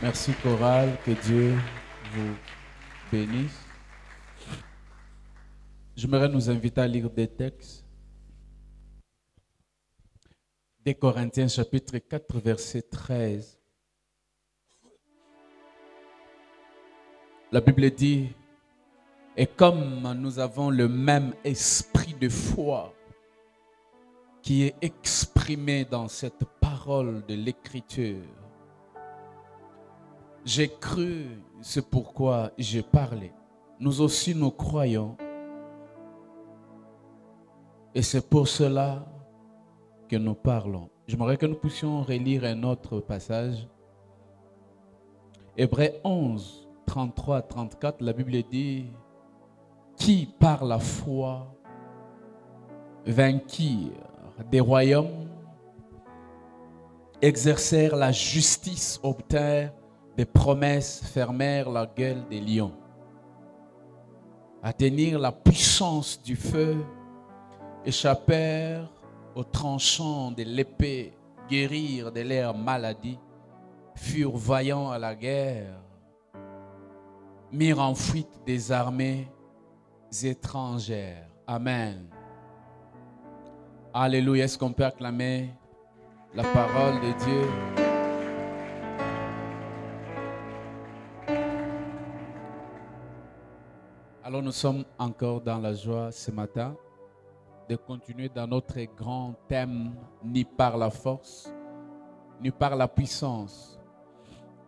Merci chorale, que Dieu vous bénisse. J'aimerais nous inviter à lire des textes. Des Corinthiens chapitre 4 verset 13. La Bible dit, et comme nous avons le même esprit de foi qui est exprimé dans cette parole de l'Écriture, j'ai cru, c'est pourquoi j'ai parlé. Nous aussi nous croyons. Et c'est pour cela que nous parlons. J'aimerais que nous puissions relire un autre passage. Hébreux 11, 33, 34, la Bible dit, qui par la foi vainquirent des royaumes, exercèrent la justice, obtinrent des promesses, fermèrent la gueule des lions, atteignirent la puissance du feu, échappèrent aux tranchants de l'épée, guérirent de leurs maladies, furent vaillants à la guerre, mirent en fuite des armées étrangères. Amen. Alléluia. Est-ce qu'on peut acclamer la parole de Dieu? Alors nous sommes encore dans la joie ce matin de continuer dans notre grand thème, ni par la force, ni par la puissance.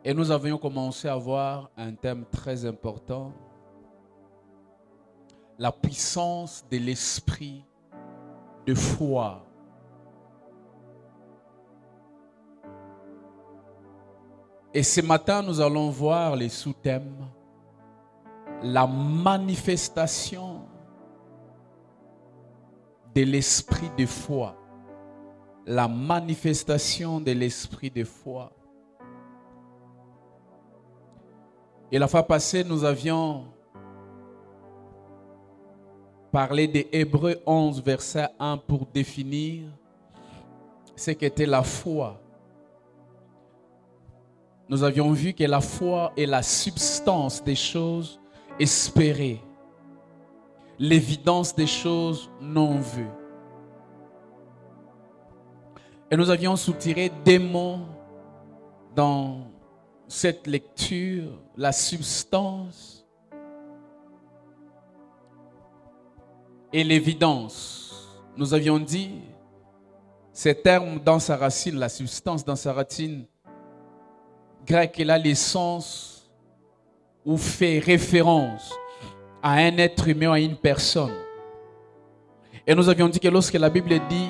Et nous avions commencé à voir un thème très important, la puissance de l'esprit de foi. Et ce matin, nous allons voir les sous-thèmes, la manifestation de l'esprit de foi. La manifestation de l'esprit de foi. Et la fois passée, nous avions parlé de Hébreux 11, verset 1 pour définir ce qu'était la foi. Nous avions vu que la foi est la substance des choses espérées, l'évidence des choses non vues. Et nous avions soutiré des mots dans cette lecture, la substance et l'évidence. Nous avions dit, ces termes dans sa racine, la substance dans sa racine grecque, il a l'essence ou fait référence à un être humain, à une personne. Et nous avions dit que lorsque la Bible dit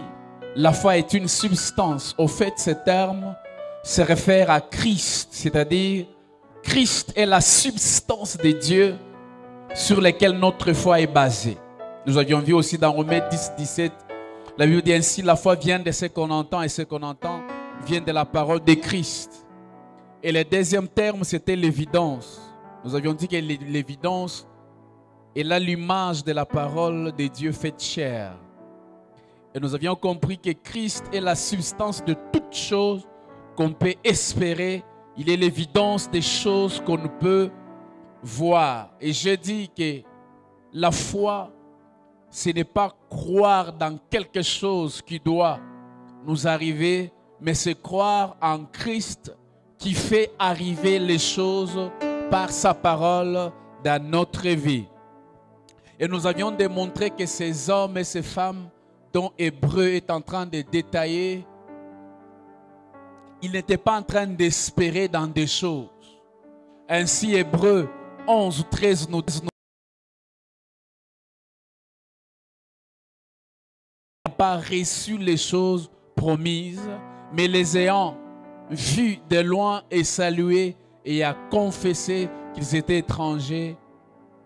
la foi est une substance, au fait, ce terme se réfère à Christ, c'est-à-dire Christ est la substance de Dieu sur laquelle notre foi est basée. Nous avions vu aussi dans Romains 10, 17, la Bible dit ainsi, la foi vient de ce qu'on entend et ce qu'on entend vient de la parole de Christ. Et le deuxième terme, c'était l'évidence. Nous avions dit que l'évidence est là l'image de la parole de Dieu faite chair. Et nous avions compris que Christ est la substance de toutes choses qu'on peut espérer. Il est l'évidence des choses qu'on peut voir. Et je dis que la foi, ce n'est pas croire dans quelque chose qui doit nous arriver, mais c'est croire en Christ qui fait arriver les choses par sa parole dans notre vie. Et nous avions démontré que ces hommes et ces femmes dont Hébreu est en train de détailler, ils n'étaient pas en train d'espérer dans des choses. Ainsi, Hébreu 11 ou 13 nous dit, n'ont pas reçu les choses promises, mais les ayant vus de loin et salués et a confessé qu'ils étaient étrangers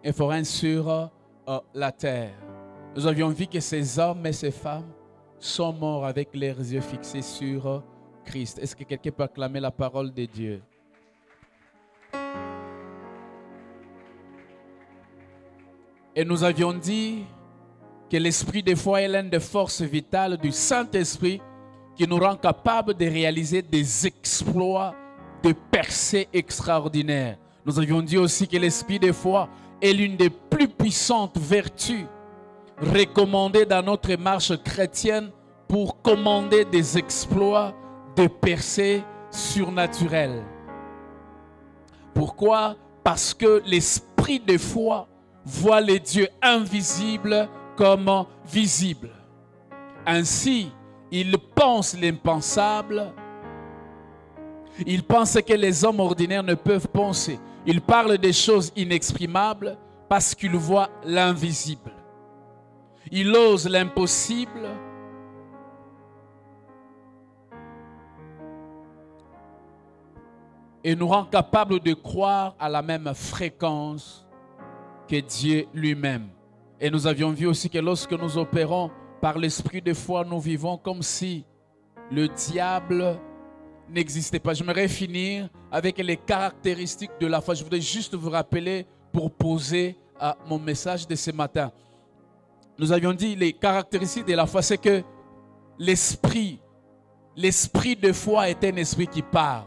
et forains sur la terre. Nous avions vu que ces hommes et ces femmes sont morts avec leurs yeux fixés sur Christ. Est-ce que quelqu'un peut acclamer la parole de Dieu? Et nous avions dit que l'esprit de foi est l'une des forces vitales du Saint-Esprit qui nous rend capables de réaliser des exploits de percées extraordinaires. Nous avions dit aussi que l'esprit de foi est l'une des plus puissantes vertus recommandées dans notre marche chrétienne pour commander des exploits de percées surnaturelles. Pourquoi? Parce que l'esprit de foi voit les dieux invisibles comme visibles. Ainsi, il pense l'impensable. Il pense que les hommes ordinaires ne peuvent penser. Il parle des choses inexprimables parce qu'il voit l'invisible. Il ose l'impossible. Et nous rend capables de croire à la même fréquence que Dieu lui-même. Et nous avions vu aussi que lorsque nous opérons par l'esprit de foi, nous vivons comme si le diable n'existait pas. J'aimerais finir avec les caractéristiques de la foi. Je voudrais juste vous rappeler pour poser mon message de ce matin. Nous avions dit les caractéristiques de la foi, c'est que l'esprit de foi est un esprit qui parle.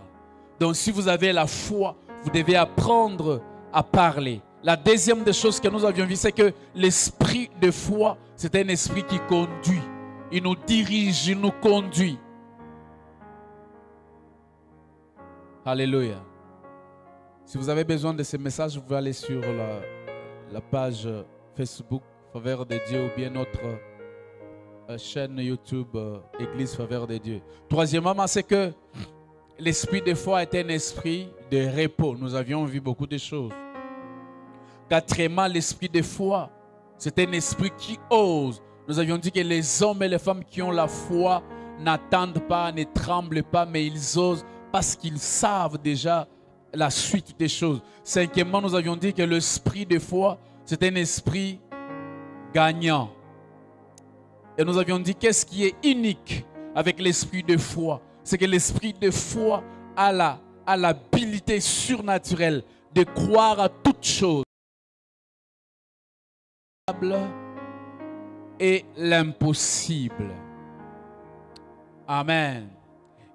Donc si vous avez la foi, vous devez apprendre à parler. La deuxième des choses que nous avions vues, c'est que l'esprit de foi, c'est un esprit qui conduit. Il nous dirige, il nous conduit. Alléluia. Si vous avez besoin de ces messages, vous pouvez aller sur la page Facebook Faveur de Dieu ou bien notre chaîne YouTube Église Faveur de Dieu. Troisièmement, c'est que l'esprit de foi est un esprit de repos. Nous avions vu beaucoup de choses. Quatrièmement, l'esprit de foi, c'est un esprit qui ose. Nous avions dit que les hommes et les femmes qui ont la foi n'attendent pas, ne tremblent pas, mais ils osent parce qu'ils savent déjà la suite des choses. Cinquièmement, nous avions dit que l'esprit de foi, c'est un esprit gagnant. Et nous avions dit qu'est-ce qui est unique avec l'esprit de foi? C'est que l'esprit de foi a l'habilité surnaturelle de croire à toute chose et l'impossible. Amen.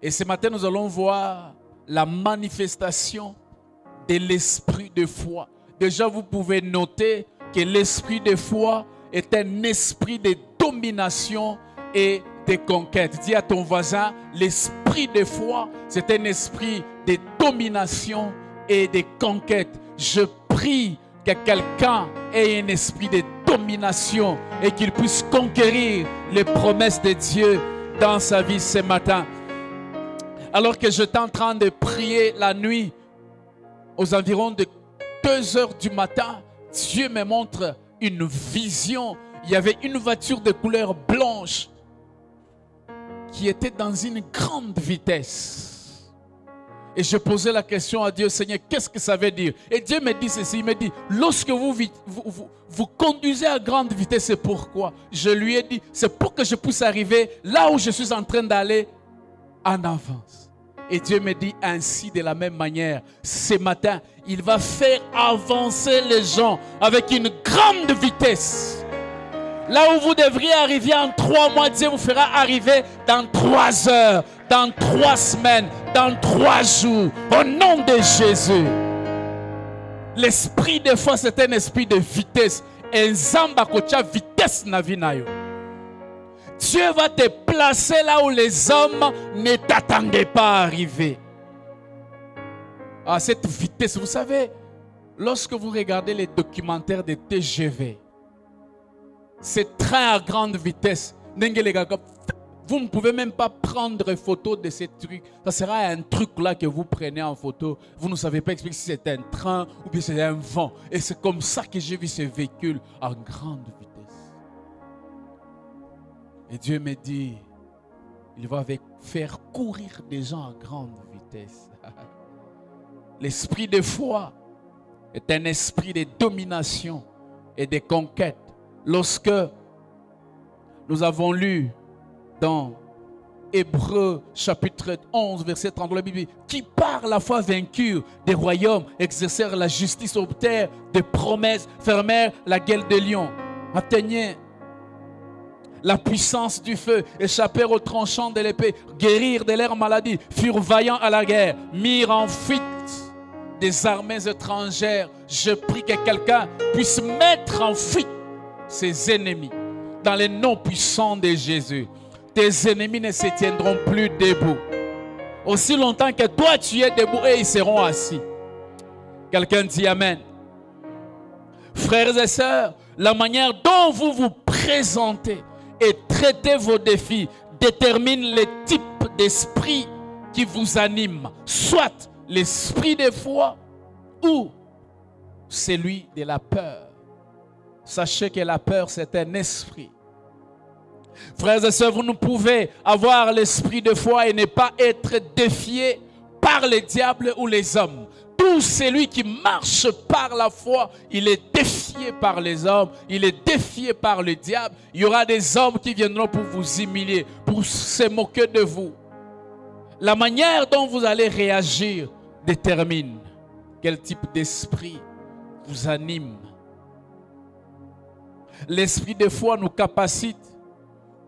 Et ce matin, nous allons voir la manifestation de l'esprit de foi. Déjà, vous pouvez noter que l'esprit de foi est un esprit de domination et de conquête. Dis à ton voisin, l'esprit de foi, c'est un esprit de domination et de conquête. Je prie que quelqu'un ait un esprit de domination et qu'il puisse conquérir les promesses de Dieu dans sa vie ce matin. Alors que j'étais en train de prier la nuit, aux environs de 2 heures du matin, Dieu me montre une vision. Il y avait une voiture de couleur blanche qui était dans une grande vitesse. Et je posais la question à Dieu, Seigneur, qu'est-ce que ça veut dire? Et Dieu me dit ceci, il me dit, lorsque vous conduisez à grande vitesse, c'est pourquoi? Je lui ai dit, c'est pour que je puisse arriver là où je suis en train d'aller en avance. Et Dieu me dit ainsi, de la même manière, ce matin, il va faire avancer les gens avec une grande vitesse. Là où vous devriez arriver en 3 mois, Dieu vous fera arriver dans 3 heures, dans 3 semaines, dans 3 jours. Au nom de Jésus. L'esprit de foi, c'est un esprit de vitesse. Et Nzamba kocha vitesse na vie na yo. Dieu va te placer là où les hommes ne t'attendaient pas à arriver. À cette vitesse, vous savez, lorsque vous regardez les documentaires de TGV, ces trains à grande vitesse, vous ne pouvez même pas prendre photo de ces trucs. Ça sera un truc là que vous prenez en photo. Vous ne savez pas expliquer si c'est un train ou bien c'est un vent. Et c'est comme ça que j'ai vu ces véhicules à grande vitesse. Et Dieu me dit, il va faire courir des gens à grande vitesse. L'esprit de foi est un esprit de domination et de conquête. Lorsque nous avons lu dans Hébreux chapitre 11 verset 30, la Bible dit, qui par la foi vaincurent des royaumes, exercèrent la justice, obtinrent des promesses, fermèrent la gueule des lions, atteignèrent la puissance du feu, échappèrent au tranchant de l'épée, guérirent de leurs maladies, furent vaillants à la guerre, mirent en fuite des armées étrangères. Je prie que quelqu'un puisse mettre en fuite ses ennemis dans les noms puissants de Jésus. Tes ennemis ne se tiendront plus debout. Aussi longtemps que toi tu es debout, et ils seront assis. Quelqu'un dit Amen. Frères et sœurs, la manière dont vous vous présentez et traitez vos défis détermine le type d'esprit qui vous anime. Soit l'esprit de foi ou celui de la peur. Sachez que la peur, c'est un esprit. Frères et sœurs, vous ne pouvez avoir l'esprit de foi et ne pas être défié par le diable ou les hommes. Tout celui qui marche par la foi, il est défié par les hommes, il est défié par le diable. Il y aura des hommes qui viendront pour vous humilier, pour se moquer de vous. La manière dont vous allez réagir détermine quel type d'esprit vous anime. L'esprit de foi nous capacite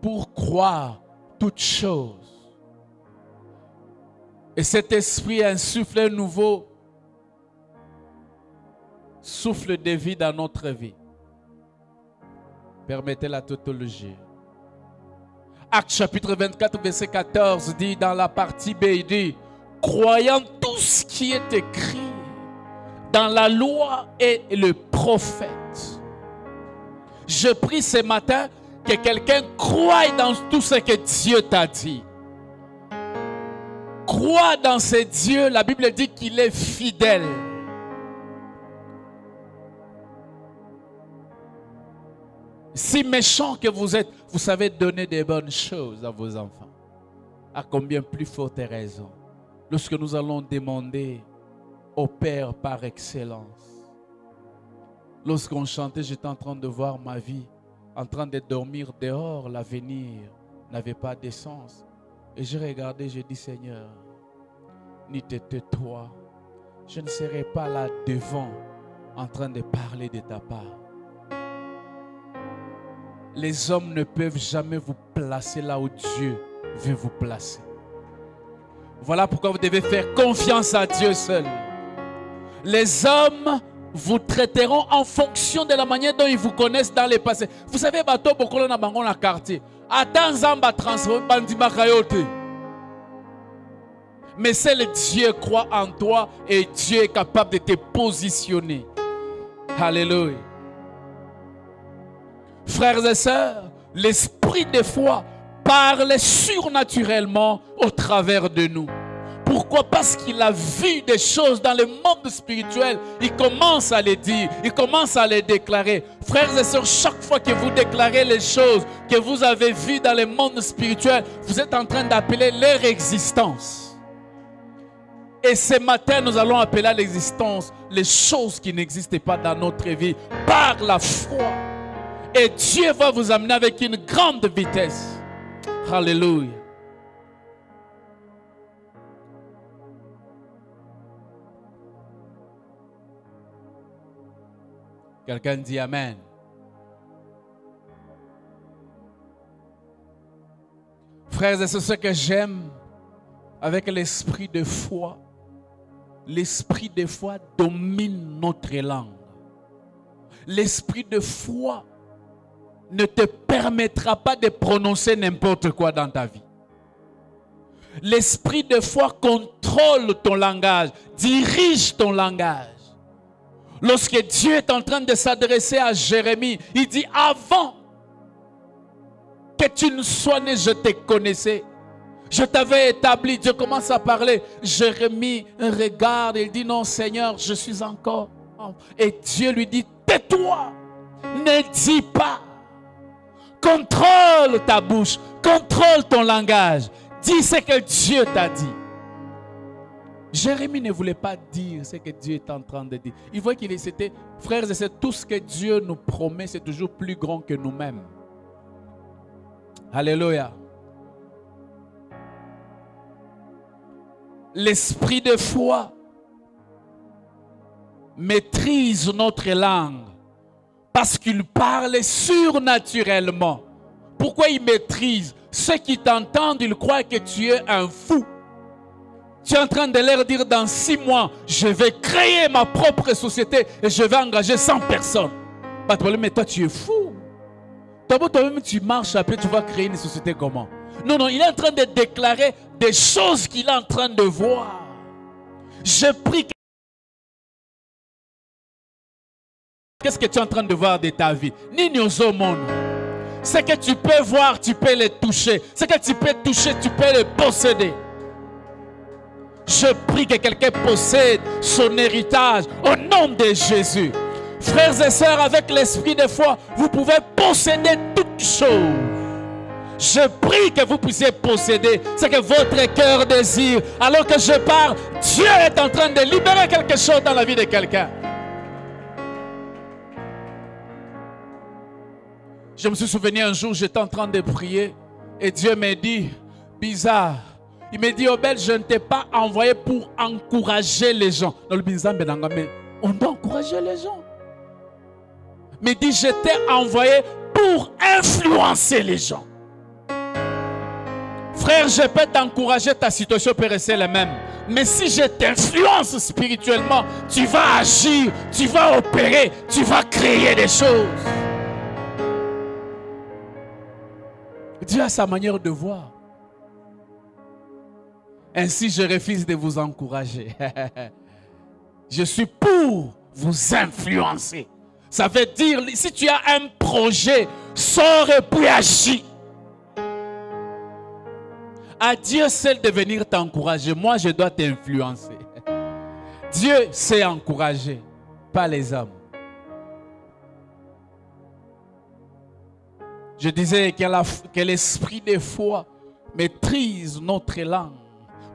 pour croire toutes choses. Et cet esprit insuffle un nouveau souffle de vie dans notre vie. Permettez la tautologie. Actes chapitre 24, verset 14 dit dans la partie B, il dit, croyant tout ce qui est écrit dans la loi et le prophète. Je prie ce matin que quelqu'un croie dans tout ce que Dieu t'a dit. Crois dans ce Dieu. La Bible dit qu'il est fidèle. Si méchant que vous êtes, vous savez donner des bonnes choses à vos enfants. À combien plus forte raison lorsque nous allons demander au Père par excellence. Lorsqu'on chantait, j'étais en train de voir ma vie, en train de dormir dehors, l'avenir n'avait pas de sens. Et j'ai regardé, j'ai dit, Seigneur, ni tais-toi, je ne serai pas là devant en train de parler de ta part. Les hommes ne peuvent jamais vous placer là où Dieu veut vous placer. Voilà pourquoi vous devez faire confiance à Dieu seul. Les hommes vous traiteront en fonction de la manière dont ils vous connaissent dans le passé. Vous savez, bateau beaucoup na bango na quartier. Attends zamba transformer bandima kayote. Mais seul Dieu croit en toi et Dieu est capable de te positionner. Alléluia. Frères et sœurs, l'esprit de foi parle surnaturellement au travers de nous. Pourquoi? Parce qu'il a vu des choses dans le monde spirituel. Il commence à les dire, il commence à les déclarer. Frères et sœurs, chaque fois que vous déclarez les choses que vous avez vues dans le monde spirituel, vous êtes en train d'appeler leur existence. Et ce matin, nous allons appeler à l'existence les choses qui n'existent pas dans notre vie par la foi. Et Dieu va vous amener avec une grande vitesse. Alléluia. Quelqu'un dit Amen. Frères et sœurs, ce que j'aime avec l'esprit de foi, l'esprit de foi domine notre langue. L'esprit de foi ne te permettra pas de prononcer n'importe quoi dans ta vie. L'esprit de foi contrôle ton langage, dirige ton langage. Lorsque Dieu est en train de s'adresser à Jérémie, il dit, avant que tu ne sois né, je te connaissais. Je t'avais établi. Dieu commence à parler. Jérémie regarde, il dit, non Seigneur, je suis encore. Et Dieu lui dit, tais-toi, ne dis pas. Contrôle ta bouche, contrôle ton langage. Dis ce que Dieu t'a dit. Jérémie ne voulait pas dire ce que Dieu est en train de dire. Il voit qu'il était, frères et sœurs, tout ce que Dieu nous promet, c'est toujours plus grand que nous-mêmes. Alléluia. L'esprit de foi maîtrise notre langue parce qu'il parle surnaturellement. Pourquoi ils maîtrisent? Ceux qui t'entendent, ils croient que tu es un fou. Tu es en train de leur dire dans 6 mois, je vais créer ma propre société et je vais engager 100 personnes. Mais toi, tu es fou. Toi-même, tu marches, après tu vas créer une société comment? Non, non, il est en train de déclarer des choses qu'il est en train de voir. Je prie que... Qu'est-ce que tu es en train de voir de ta vie? Ce que tu peux voir, tu peux le toucher. Ce que tu peux toucher, tu peux le posséder. Je prie que quelqu'un possède son héritage au nom de Jésus. Frères et sœurs, avec l'esprit de foi, vous pouvez posséder toutes choses. Je prie que vous puissiez posséder ce que votre cœur désire. Alors que je parle, Dieu est en train de libérer quelque chose dans la vie de quelqu'un. Je me suis souvenu un jour, j'étais en train de prier et Dieu m'a dit, bizarre. Il m'a dit, Obed, je ne t'ai pas envoyé pour encourager les gens. Mais on doit encourager les gens. Mais il dit, je t'ai envoyé pour influencer les gens. Frère, je peux t'encourager, ta situation peut rester la même. Mais si je t'influence spirituellement, tu vas agir, tu vas opérer, tu vas créer des choses. Dieu a sa manière de voir. Ainsi, je refuse de vous encourager. Je suis pour vous influencer. Ça veut dire, si tu as un projet, sors et puis agis. À Dieu seul de venir t'encourager. Moi, je dois t'influencer. Dieu sait encourager, pas les hommes. Je disais que l'esprit de foi maîtrise notre langue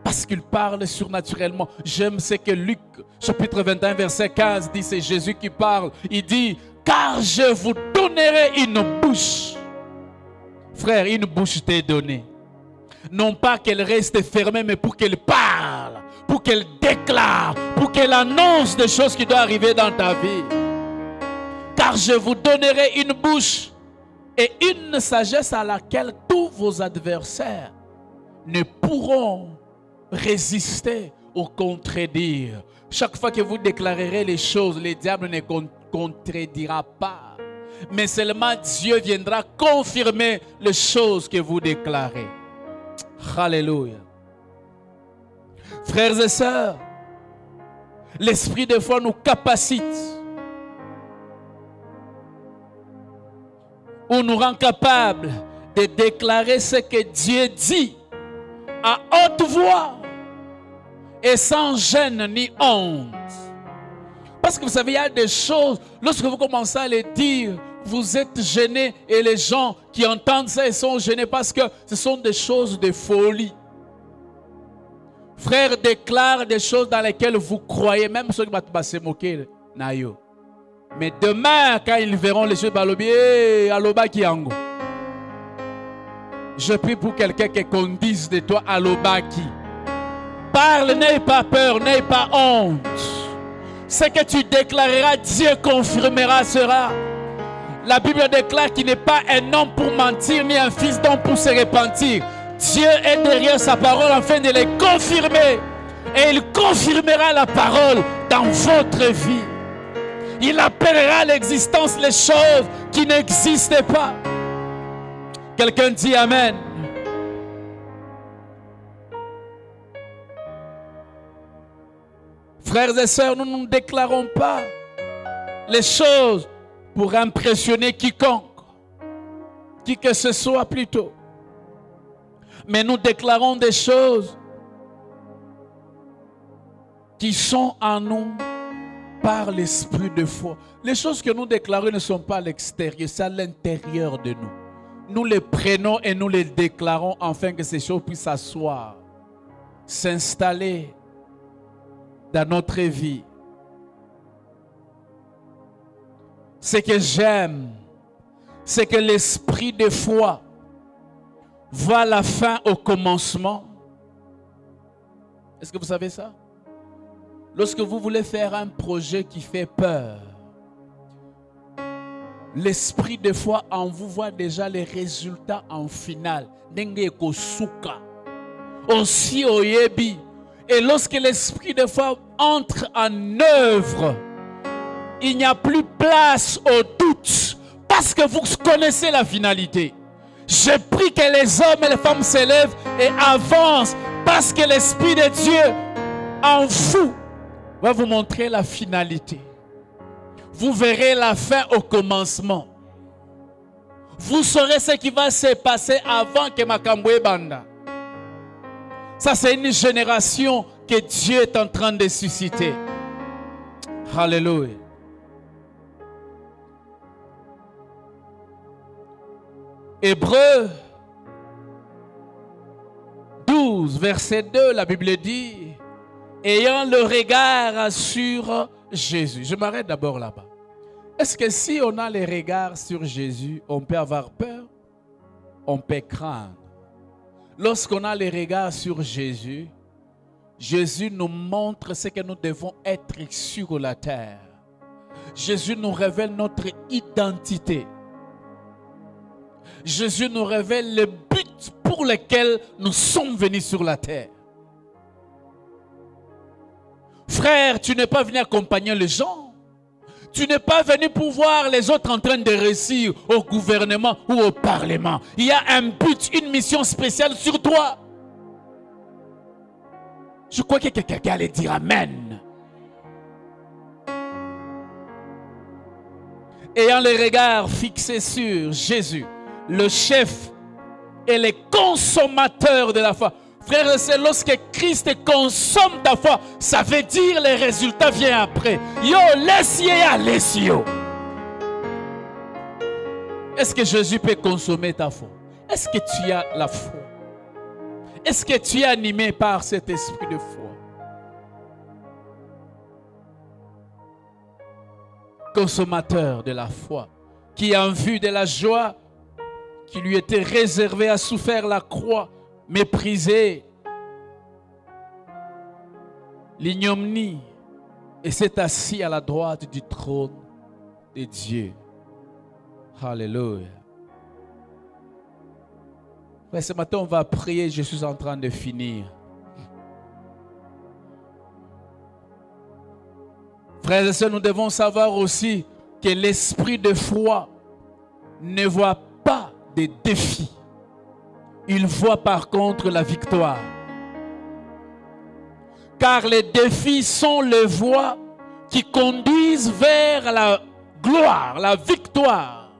parce qu'il parle surnaturellement. J'aime ce que Luc, chapitre 21, verset 15 dit, c'est Jésus qui parle. Il dit, car je vous donnerai une bouche. Frère, une bouche t'est donnée. Non pas qu'elle reste fermée, mais pour qu'elle parle, pour qu'elle déclare, pour qu'elle annonce des choses qui doivent arriver dans ta vie. Car je vous donnerai une bouche et une sagesse à laquelle tous vos adversaires ne pourront résister ou contredire. Chaque fois que vous déclarerez les choses, le diable ne contredira pas. Mais seulement Dieu viendra confirmer les choses que vous déclarez. Alléluia. Frères et sœurs, l'esprit de foi nous capacite ou nous rend capable de déclarer ce que Dieu dit à haute voix et sans gêne ni honte. Parce que vous savez, il y a des choses, lorsque vous commencez à les dire, vous êtes gênés et les gens qui entendent ça, ils sont gênés parce que ce sont des choses de folie. Frère, déclare des choses dans lesquelles vous croyez, même ceux qui vont se moquer. Mais demain, quand ils verront les choses, je prie pour quelqu'un qu'on dise de toi Alobaki. Parle, n'aie pas peur, n'aie pas honte. Ce que tu déclareras, Dieu confirmera, sera. La Bible déclare qu'il n'est pas un homme pour mentir, ni un fils d'homme pour se repentir. Dieu est derrière sa parole afin de les confirmer. Et il confirmera la parole dans votre vie. Il appellera à l'existence les choses qui n'existaient pas. Quelqu'un dit Amen. Frères et sœurs, nous ne déclarons pas les choses pour impressionner quiconque, qui que ce soit plutôt. Mais nous déclarons des choses qui sont en nous par l'esprit de foi. Les choses que nous déclarons ne sont pas à l'extérieur, c'est à l'intérieur de nous. Nous les prenons et nous les déclarons afin que ces choses puissent s'asseoir, s'installer dans notre vie. Ce que j'aime, c'est que l'esprit de foi voit la fin au commencement. Est-ce que vous savez ça? Lorsque vous voulez faire un projet qui fait peur, l'esprit de foi en vous voit déjà les résultats en finale. Aussi oyebi. Et lorsque l'esprit de foi entre en œuvre, il n'y a plus place au doute parce que vous connaissez la finalité. Je prie que les hommes et les femmes s'élèvent et avancent parce que l'Esprit de Dieu en vous va vous montrer la finalité. Vous verrez la fin au commencement. Vous saurez ce qui va se passer avant que Makambwe Banda. Ça, c'est une génération que Dieu est en train de susciter. Alléluia. Hébreux 12, verset 2, la Bible dit, ayant le regard sur Jésus. Je m'arrête d'abord là-bas. Est-ce que si on a les regards sur Jésus, on peut avoir peur? On peut craindre. Lorsqu'on a les regards sur Jésus, Jésus nous montre ce que nous devons être sur la terre. Jésus nous révèle notre identité. Jésus nous révèle le but pour lequel nous sommes venus sur la terre. Frère, tu n'es pas venu accompagner les gens. Tu n'es pas venu pour voir les autres en train de réussir au gouvernement ou au parlement. Il y a un but, une mission spéciale sur toi. Je crois que quelqu'un allait dire Amen. Ayant les regards fixés sur Jésus, le chef et le consommateur de la foi. Frère et sœurs, lorsque Christ consomme ta foi, ça veut dire les résultats viennent après. Yo, laisse yo. Est-ce que Jésus peut consommer ta foi? Est-ce que tu as la foi? Est-ce que tu es animé par cet esprit de foi? Consommateur de la foi, qui en vue de la joie qui lui était réservée a souffert la croix, méprisé l'ignominie et s'est assis à la droite du trône de Dieu. Alléluia. Ce matin, on va prier. Je suis en train de finir. Frères et sœurs, nous devons savoir aussi que l'esprit de foi ne voit pas des défis. Il voit par contre la victoire. Car les défis sont les voies qui conduisent vers la gloire, la victoire.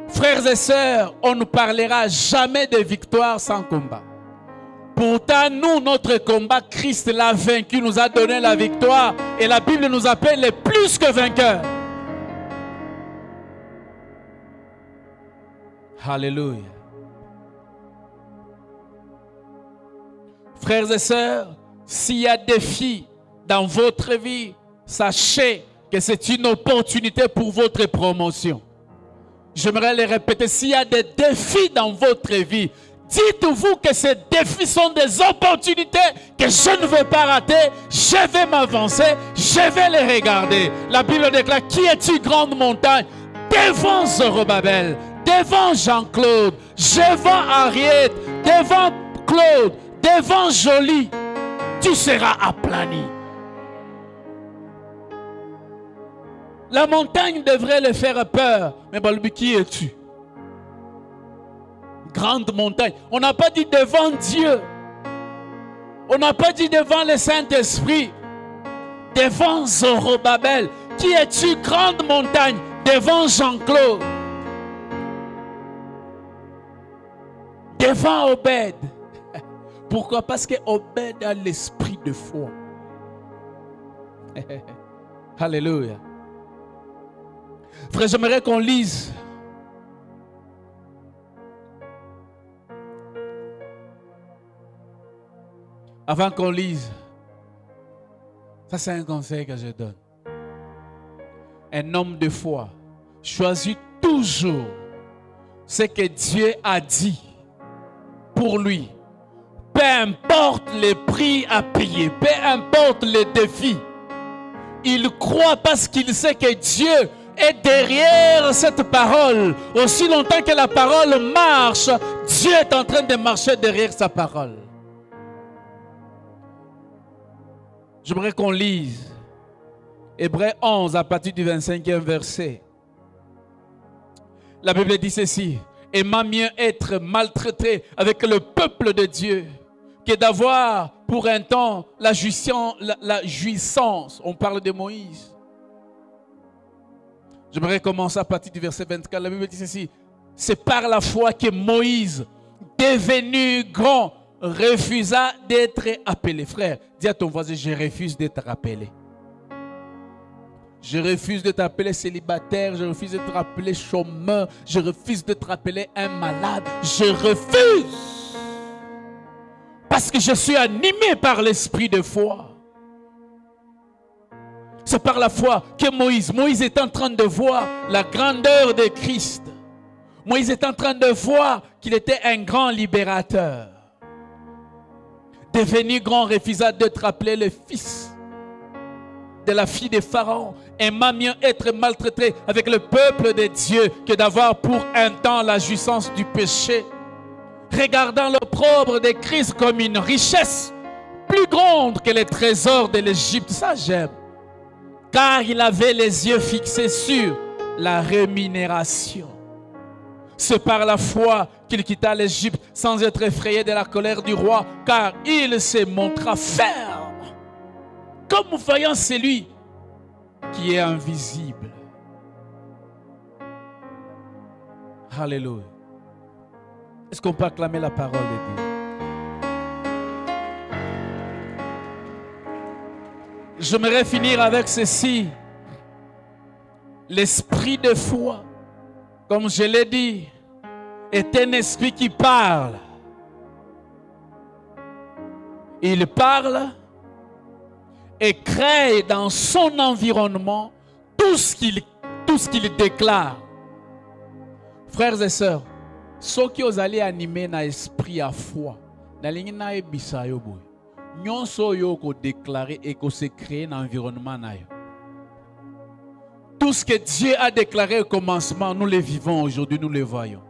Frères et sœurs, on ne parlera jamais de victoire sans combat. Pourtant, nous, notre combat, Christ l'a vaincu, nous a donné la victoire. Et la Bible nous appelle les plus que vainqueurs. Alléluia. Frères et sœurs, s'il y a des défis dans votre vie, sachez que c'est une opportunité pour votre promotion. J'aimerais le répéter, s'il y a des défis dans votre vie, dites-vous que ces défis sont des opportunités que je ne vais pas rater. Je vais m'avancer, je vais les regarder. La Bible déclare, qui es-tu grande montagne? Devant Zorobabel, devant Jean-Claude, devant Henriette, devant Claude, devant Jolie, tu seras aplani. La montagne devrait le faire peur. Mais Balbi, qui es-tu? Grande montagne. On n'a pas dit devant Dieu. On n'a pas dit devant le Saint-Esprit. Devant Zorobabel. Qui es-tu? Grande montagne. Devant Jean-Claude. Devant Obed. Pourquoi? Parce que Obed a l'esprit de foi. Alléluia. Frère, j'aimerais qu'on lise avant qu'on lise. Ça, c'est un conseil que je donne. Un homme de foi choisit toujours ce que Dieu a dit pour lui. Peu importe les prix à payer, peu importe les défis. Il croit parce qu'il sait que Dieu Et derrière cette parole, aussi longtemps que la parole marche, Dieu est en train de marcher derrière sa parole. J'aimerais qu'on lise Hébreux 11 à partir du 25e verset. La Bible dit ceci: aimant mieux être maltraité avec le peuple de Dieu que d'avoir pour un temps la jouissance. On parle de Moïse. J'aimerais commencer à partir du verset 24. La Bible dit ceci: c'est par la foi que Moïse, devenu grand, refusa d'être appelé. Frère, dis à ton voisin: je refuse d'être appelé. Je refuse d'être appelé célibataire, je refuse d'être appelé chômeur, je refuse d'être appelé un malade. Je refuse. Parce que je suis animé par l'esprit de foi. C'est par la foi que Moïse est en train de voir la grandeur de Christ. Moïse est en train de voir qu'il était un grand libérateur. Devenu grand, refusa d'être appelé le fils de la fille de Pharaon, aimant mieux être maltraité avec le peuple de Dieu que d'avoir pour un temps la jouissance du péché, regardant l'opprobre de Christ comme une richesse plus grande que les trésors de l'Égypte. Ça j'aime, car il avait les yeux fixés sur la rémunération. C'est par la foi qu'il quitta l'Égypte sans être effrayé de la colère du roi, car il se montra ferme comme voyant celui qui est invisible. Alléluia. Est-ce qu'on peut acclamer la parole de Dieu? J'aimerais finir avec ceci. L'esprit de foi, comme je l'ai dit, est un esprit qui parle. Il parle et crée dans son environnement tout ce qu'il déclare. Frères et sœurs, ceux qui ont allé animer dans l'esprit à foi, nous sommes déclaré et que c'est créé dans l'environnement. Tout ce que Dieu a déclaré au commencement, nous le vivons aujourd'hui, nous le voyons.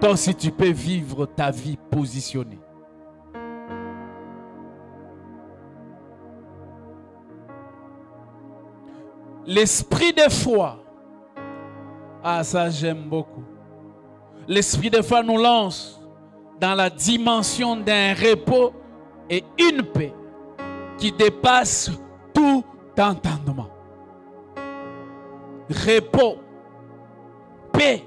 Toi aussi, tu peux vivre ta vie positionnée. L'esprit de foi, ah ça j'aime beaucoup. L'esprit de foi nous lance dans la dimension d'un repos et une paix qui dépasse tout entendement. Repos, paix.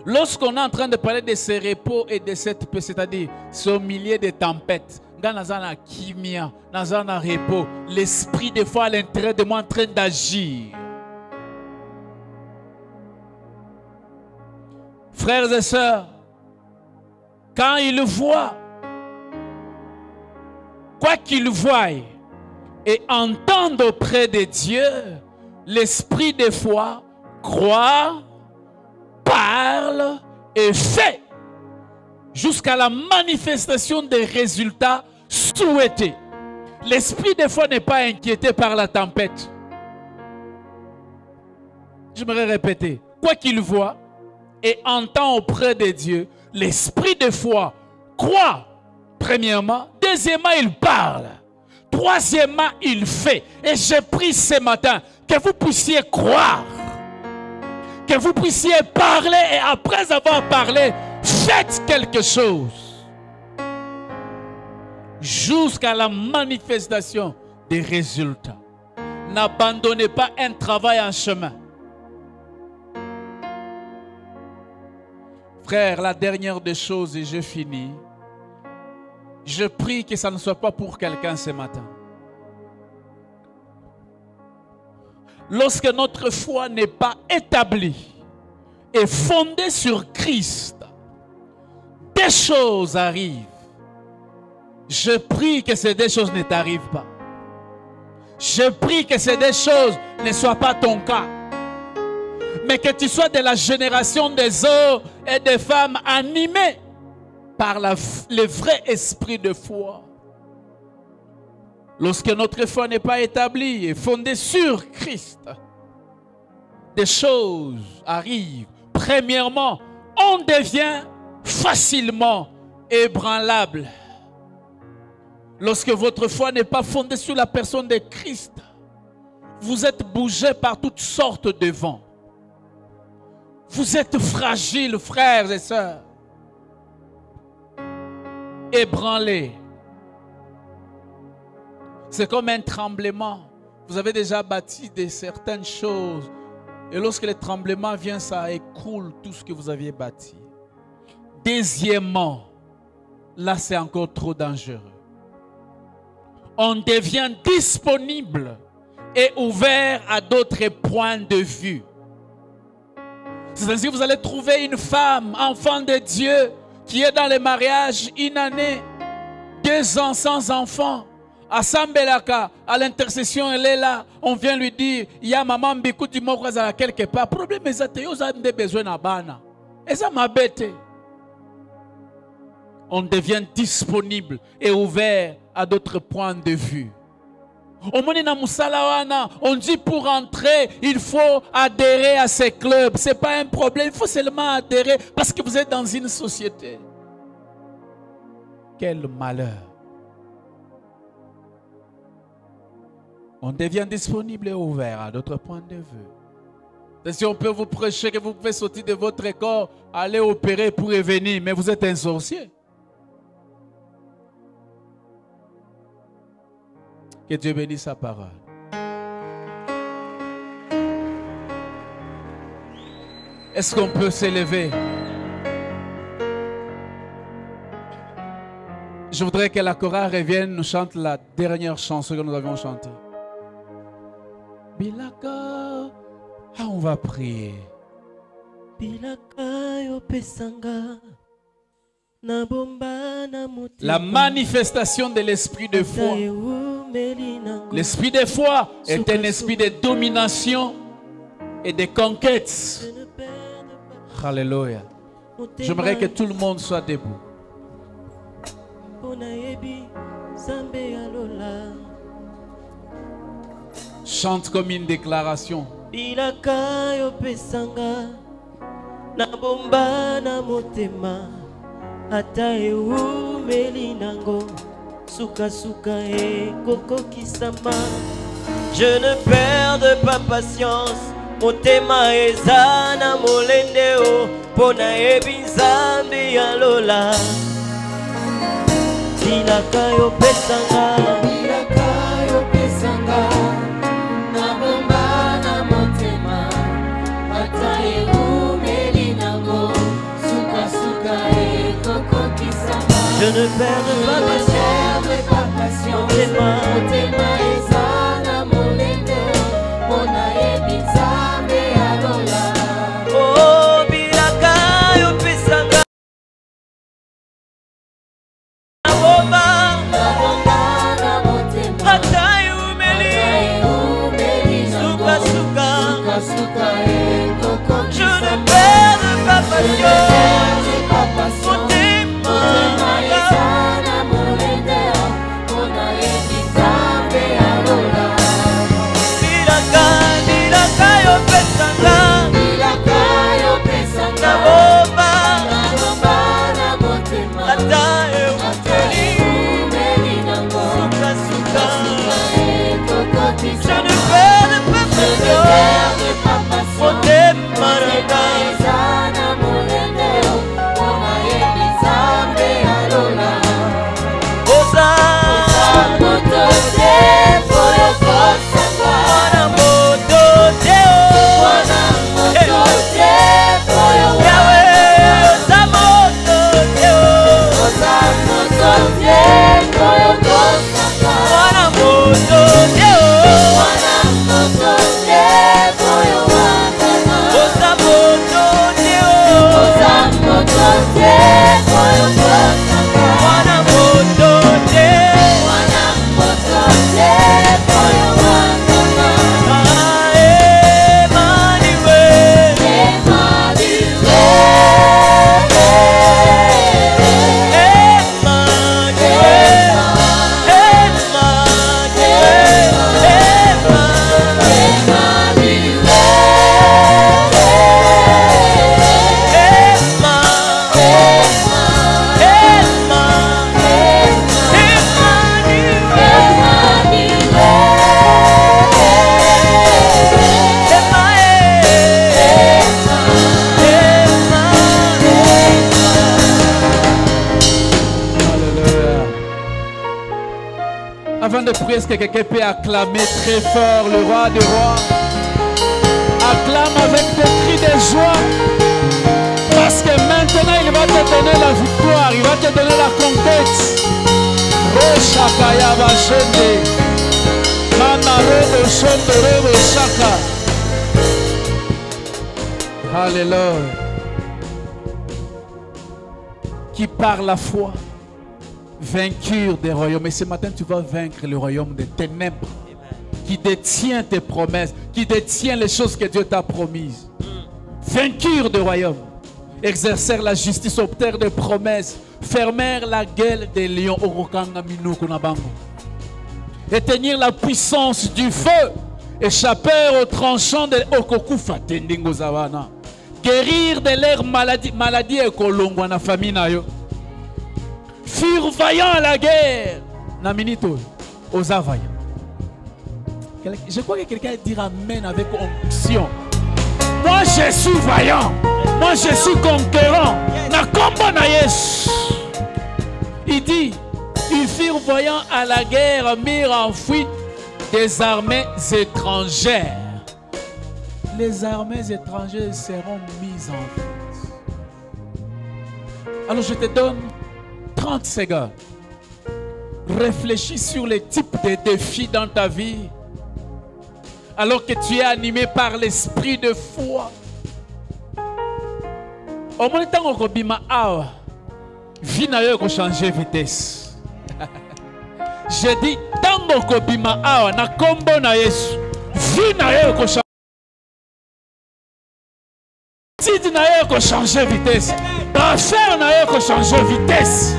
Lorsqu'on est en train de parler de ce repos et de cette paix, c'est-à-dire c'est au milieu des tempêtes, dans la kimia, dans un repos, l'esprit de foi à l'intérieur de moi en train d'agir. Frères et sœurs, quand ils voient, quoi qu'ils voient et entendent auprès de Dieu, l'esprit de foi croit, parle et fait jusqu'à la manifestation des résultats souhaités. L'esprit de foi n'est pas inquiété par la tempête. J'aimerais répéter, quoi qu'il voit et entend auprès de Dieu, l'esprit de foi croit, premièrement. Deuxièmement, il parle. Troisièmement, il fait. Et je prie ce matin que vous puissiez croire, que vous puissiez parler et après avoir parlé, faites quelque chose jusqu'à la manifestation des résultats. N'abandonnez pas un travail en chemin. Frère, la dernière des choses, et je finis. Je prie que ça ne soit pas pour quelqu'un ce matin. Lorsque notre foi n'est pas établie et fondée sur Christ, des choses arrivent. Je prie que ces deux choses ne t'arrivent pas. Je prie que ces deux choses ne soient pas ton cas. Mais que tu sois de la génération des hommes et des femmes animés par le vrai esprit de foi. lorsque notre foi n'est pas établie et fondée sur Christ, des choses arrivent. Premièrement, on devient facilement ébranlable. Lorsque votre foi n'est pas fondée sur la personne de Christ, vous êtes bougé par toutes sortes de vents. Vous êtes fragiles, frères et sœurs. Ébranlés. C'est comme un tremblement. Vous avez déjà bâti certaines choses. Et lorsque le tremblement vient, ça écroule tout ce que vous aviez bâti. Deuxièmement, là c'est encore trop dangereux. On devient disponible et ouvert à d'autres points de vue. C'est-à-dire que vous allez trouver une femme, enfant de Dieu, qui est dans le mariage 1 année, 2 ans sans enfant. À Sambelaka, à l'intercession, elle est là. On vient lui dire, il y a maman Bikuti Mokwaza quelque part. Le problème est que vous avez besoin de bana. Et ça m'a bêté. On devient disponible et ouvert à d'autres points de vue. On dit pour entrer, il faut adhérer à ces clubs. Ce n'est pas un problème, il faut seulement adhérer parce que vous êtes dans une société. Quel malheur. On devient disponible et ouvert à d'autres points de vue. Et si on peut vous prêcher que vous pouvez sortir de votre corps, aller opérer pour revenir, mais vous êtes un sorcier. Que Dieu bénisse sa parole. Est-ce qu'on peut s'élever? Je voudrais que la chorale revienne, nous chante la dernière chanson que nous avions chantée. Bilaka, on va prier. La manifestation de l'esprit de foi. L'esprit de foi est un esprit de domination et de conquête. Alléluia. J'aimerais que tout le monde soit debout. Chante comme une déclaration. Je ne perds pas patience. Motema ezana molendeo pona ebinzambi alola. Bilaka yo pesanga. Na bomba na motema ataye umelinango suka suka e koko kisama. Je ne perds pas patience. Motema ezana molendeo pona ebinzambi alola. Oh bilaka yo pesanga. Na bomba na de prier, est-ce que quelqu'un peut acclamer très fort le roi des rois? Acclame avec des cris de joie. Parce que maintenant, il va te donner la victoire. Il va te donner la conquête. Oh, Shakaya Vashende. Manaro, Shondoro, Shaka. Alléluia. Qui par la foi vainqueur des royaumes. Et ce matin, tu vas vaincre le royaume des ténèbres. Qui détient tes promesses, qui détient les choses que Dieu t'a promises. Vainqueur de royaume, exercer la justice, obtenir des promesses, fermer la gueule des lions, éteindre la puissance du feu, échapper aux tranchants de Okokufa, guérir de leurs maladies et kolongwa na famille na yo. Furent vaillants à la guerre, na minito, aux availlants. Je crois que quelqu'un dira amen avec onction. Moi je suis vaillant. Moi je suis conquérant. Na kombo na Yesu. Il dit, ils furent voyants à la guerre, mirent en fuite des armées étrangères. Les armées étrangères seront mises en fuite. Alors je te donne 30 secondes. Réfléchis sur les types de défis dans ta vie. Alors que tu es animé par l'esprit de foi. Au moins, tant qu'on bima awa, vie n'a eu qu'à changer vitesse. Je dis, tant qu'on bima awa, na kombo na Yesu, vie n'a eu qu'à changer. Tid n'a eu qu'à changer vitesse. Affaire n'a eu qu'à changer vitesse.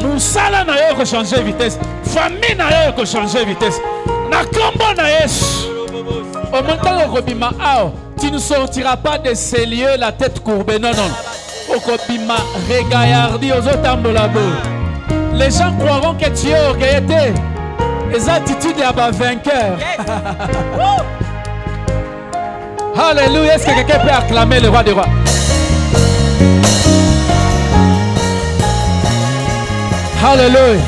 Moussala n'a eu qu'à changer vitesse. Famille n'a eu qu'à changer vitesse. Na kombo na Yesu. Au moment où tu ne sortiras pas de ces lieux la tête courbée. Non, non. Les gens croiront que tu es orgueilleux. Les attitudes à vainqueur. Alléluia. Est-ce que quelqu'un peut acclamer le roi des rois? Alléluia.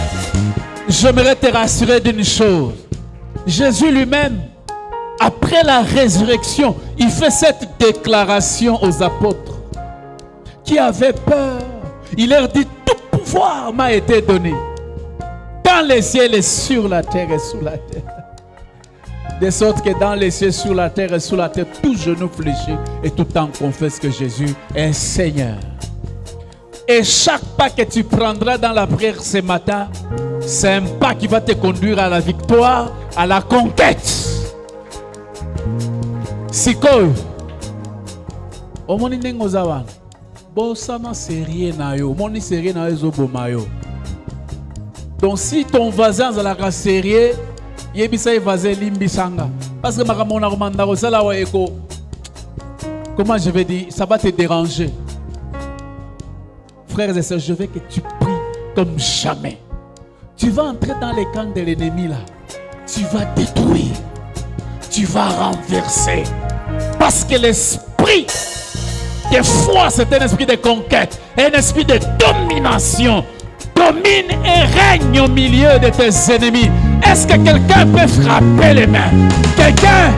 J'aimerais te rassurer d'une chose. Jésus lui-même, après la résurrection, il fait cette déclaration aux apôtres qui avaient peur. Il leur dit, tout pouvoir m'a été donné dans les cieux et sur la terre et sous la terre. De sorte que dans les cieux, sur la terre et sous la terre, tout genou fléchit et tout temps confesse que Jésus est Seigneur. Et chaque pas que tu prendras dans la prière ce matin, c'est un pas qui va te conduire à la victoire, à la conquête. Sikoyo omoni ndenge ozawana bosana sérieux na yo omoni sérieux na yo ezoboma yo. Donc si ton voisin azalaka sérieux yebisa ye voisin limbisanga parce que makambo na komanda kosala wa eko, comment je vais dire, ça va te déranger. Frères et sœurs, je veux que tu pries comme jamais. Tu vas entrer dans les camps de l'ennemi là, tu vas détruire, tu vas renverser. Parce que l'esprit de foi, c'est un esprit de conquête, un esprit de domination. Domine et règne au milieu de tes ennemis. Est-ce que quelqu'un peut frapper les mains? Quelqu'un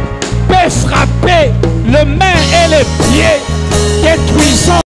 peut frapper les mains et les